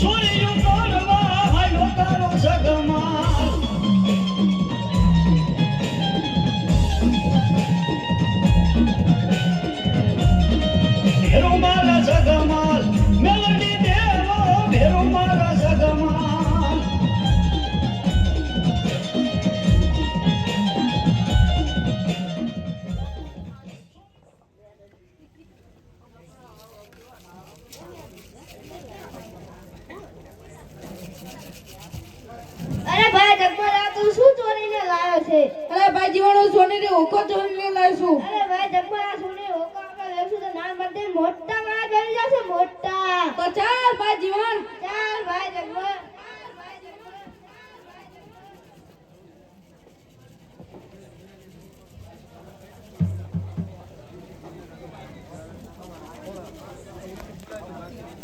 સૂર્યું તોડવા હાલો તારો જગમાલ ભેરો મારા જગમાલ મેલડી દેવો ભેરો મારા જગમાલ અરે ભાઈ જગમરા તું શું ચોરીને લાવ્યો છે? અરે ભાઈ જીવણો સોનેરી હોકો ચોરીને લાવીશું. અરે ભાઈ જગમરા સોને હોકા આપણે લેશું તો નાન બધે મોટા વાળા બેસી જશે મોટા. તો ચાલ ભાઈ જીવણ. ચાલ ભાઈ જગમરા.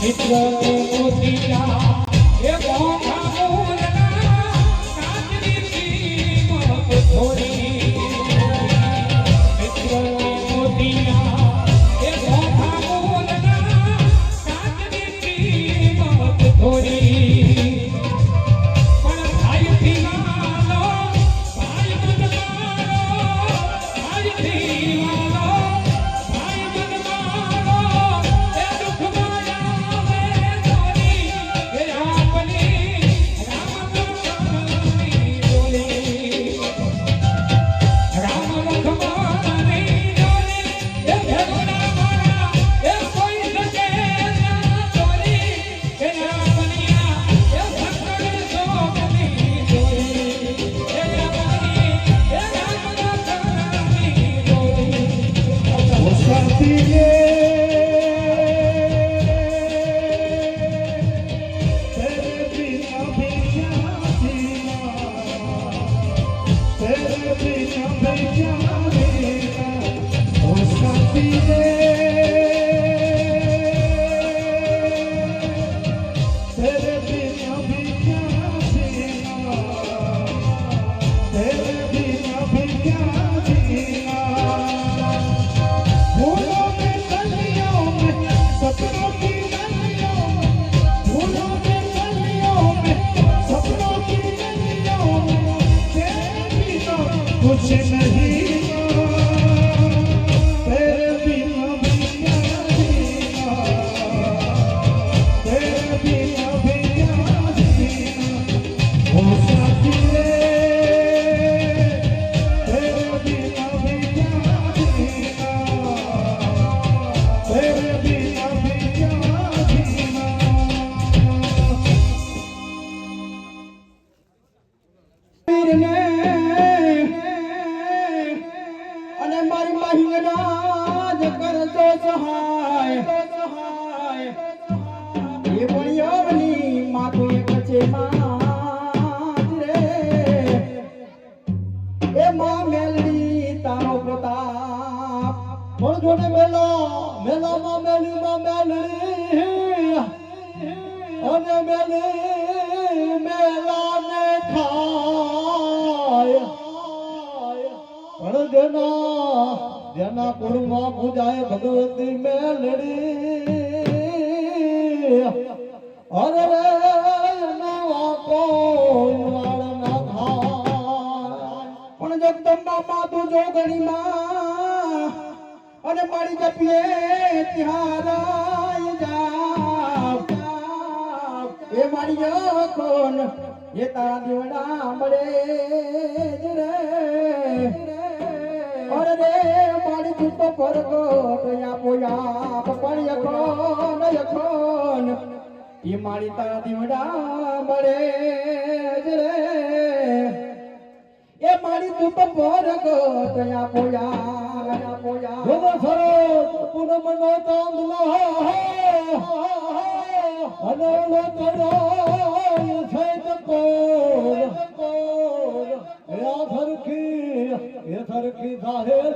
મિત્ર મોતીલા એ મોંઘા મોરના કાચની કિંમત થોડી મિત્ર મોતીલા એ મોંઘા મોરના કાચની કિંમત થોડી પણ ભાઈથી માનો ભાઈ મન માનો ભાઈથી માનો ભાઈ મન માનો એ દુઃખ कुछ नहीं तेरे बिना भी क्या जीना तेरे बिना भी क्या जीना ओ साथी रे तेरे बिना भी क्या जीना तेरे बिना भी क्या जीना અને મારી મહિના જ કરજો સહાય એ પણ યવની માથું એક છે માં રે એ માં મેલડી તારો પ્રતાપ પણ જોડે મેલો માં મેલડી અને મેલાને ખાય પણ જેના કુળમાં પૂજાય ભગવતી મેલડી અરે રે એના કોઈ વાળ ના થાય પણ જગદંબા માં તું જોગણી માં અને મારી જપીએ ત્યાં જાવ એ મારી કોણ એ તારા દીવડા મળે રે અરે રે મારી તું તો ફરકો કયા પોયા પણ યખોન એ મારી તારા દીવડા મળે રે એ મારી તું તો ફરકો કયા પોયા ભોગો સરસ પૂનમ નો ચાંદલો અને લો તડો છે કોણ એ સરખી સાહેબ